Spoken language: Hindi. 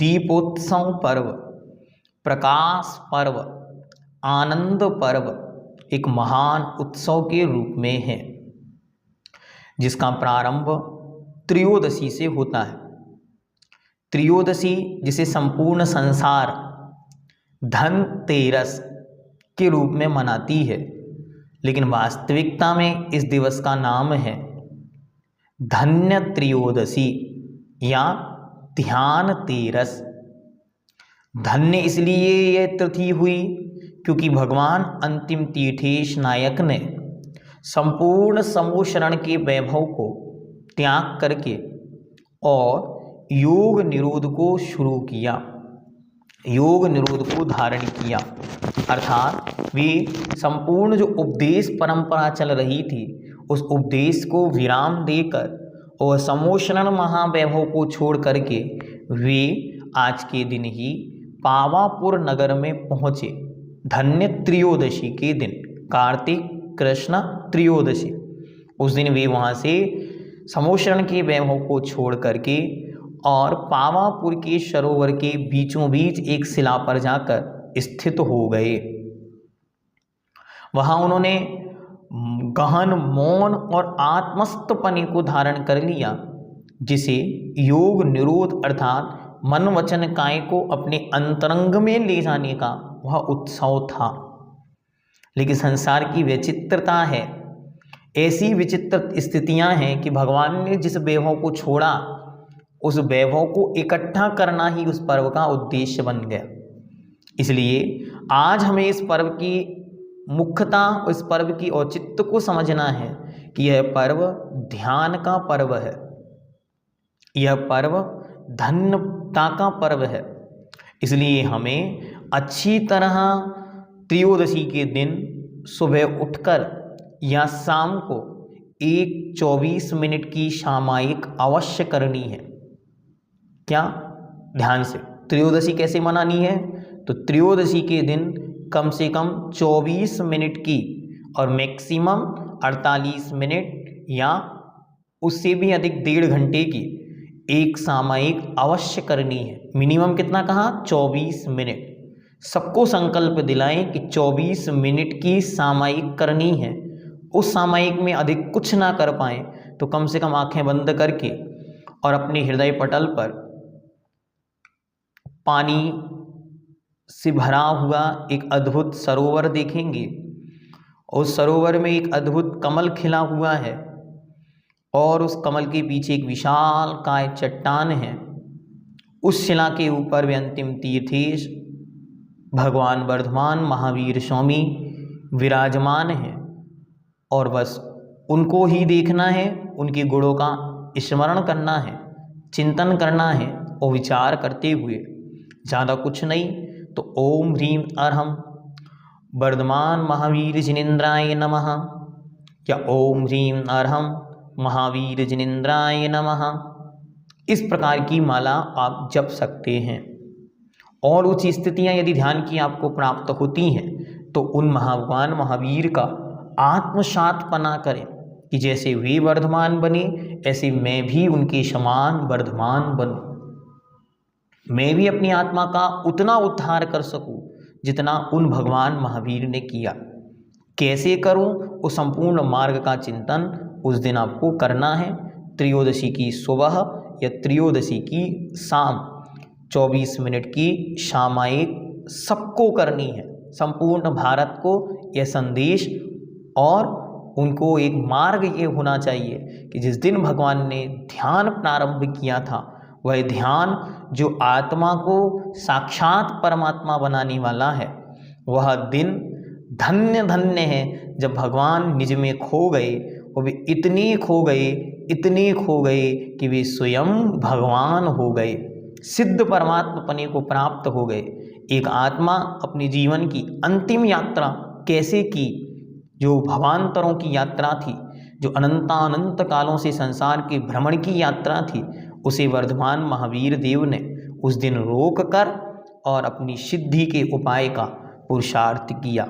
दीपोत्सव पर्व, प्रकाश पर्व, आनंद पर्व एक महान उत्सव के रूप में है, जिसका प्रारंभ त्रयोदशी से होता है। त्रयोदशी जिसे संपूर्ण संसार धनतेरस के रूप में मनाती है, लेकिन वास्तविकता में इस दिवस का नाम है धन्य त्रयोदशी या ध्यान तेरस। धन्य इसलिए यह तिथि हुई क्योंकि भगवान अंतिम तीर्थेश नायक ने संपूर्ण समोशरण के वैभव को त्याग करके और योग निरोध को शुरू किया, योग निरोध को धारण किया। अर्थात वे संपूर्ण जो उपदेश परंपरा चल रही थी उस उपदेश को विराम देकर और समोशरण महावैभव को छोड़ करके वे आज के दिन ही पावापुर नगर में पहुँचे। धन्य त्रयोदशी के दिन, कार्तिक कृष्ण त्रयोदशी, उस दिन वे वहाँ से समोशरण के वैभव को छोड़ करके और पावापुर के सरोवर के बीचों बीच एक शिला पर जाकर स्थित हो गए। वहाँ उन्होंने गहन मौन और आत्मस्थपने को धारण कर लिया, जिसे योग निरोध अर्थात मन वचन काय को अपने अंतरंग में ले जाने का वह उत्सव था। लेकिन संसार की विचित्रता है, ऐसी विचित्र स्थितियां हैं कि भगवान ने जिस वैभव को छोड़ा उस वैभव को इकट्ठा करना ही उस पर्व का उद्देश्य बन गया। इसलिए आज हमें इस पर्व की मुख्यता, इस पर्व की औचित्य को समझना है कि यह पर्व ध्यान का पर्व है, यह पर्व धन्यता का पर्व है। इसलिए हमें अच्छी तरह त्रयोदशी के दिन सुबह उठकर या शाम को 24 मिनट की सामायिक अवश्य करनी है। क्या? ध्यान से। त्रयोदशी कैसे मनानी है? तो त्रयोदशी के दिन कम से कम 24 मिनट की और मैक्सिमम 48 मिनट या उससे भी अधिक 1.5 घंटे की एक सामायिक अवश्य करनी है। मिनिमम कितना कहा? 24 मिनट। सबको संकल्प दिलाएं कि 24 मिनट की सामायिक करनी है। उस सामायिक में अधिक कुछ ना कर पाएँ तो कम से कम आंखें बंद करके और अपने हृदय पटल पर पानी से भरा हुआ एक अद्भुत सरोवर देखेंगे। उस सरोवर में एक अद्भुत कमल खिला हुआ है और उस कमल के पीछे एक विशाल काय चट्टान है। उस शिला के ऊपर वे अंतिम तीर्थेश भगवान वर्धमान महावीर स्वामी विराजमान हैं और बस उनको ही देखना है, उनके गुणों का स्मरण करना है, चिंतन करना है और विचार करते हुए, ज़्यादा कुछ नहीं तो ओम ह्रीम अरहम वर्धमान महावीर जिनेन्द्राय नमः या ओम ह्रीम अरहम महावीर जिनेन्द्राय नमः, इस प्रकार की माला आप जप सकते हैं। और उच्च स्थितियाँ यदि ध्यान की आपको प्राप्त होती हैं तो उन भगवान महावीर का आत्मसातपना करें कि जैसे वे वर्धमान बने ऐसे मैं भी उनके समान वर्धमान बनूं, मैं भी अपनी आत्मा का उतना उद्धार कर सकूं जितना उन भगवान महावीर ने किया। कैसे करूं? उस संपूर्ण मार्ग का चिंतन उस दिन आपको करना है। त्रयोदशी की सुबह या त्रयोदशी की शाम 24 मिनट की सामायिक सबको करनी है। संपूर्ण भारत को यह संदेश और उनको एक मार्ग ये होना चाहिए कि जिस दिन भगवान ने ध्यान प्रारंभ किया था वह ध्यान जो आत्मा को साक्षात परमात्मा बनाने वाला है, वह दिन धन्य धन्य है जब भगवान निज में खो गए और वे इतने खो गए, इतने खो गए कि वे स्वयं भगवान हो गए, सिद्ध परमात्मपने को प्राप्त हो गए। एक आत्मा अपने जीवन की अंतिम यात्रा कैसे की, जो भवांतरों की यात्रा थी, जो अनंतानंत कालों से संसार के भ्रमण की यात्रा थी, उसे वर्धमान महावीर देव ने उस दिन रोक कर और अपनी सिद्धि के उपाय का पुरुषार्थ किया।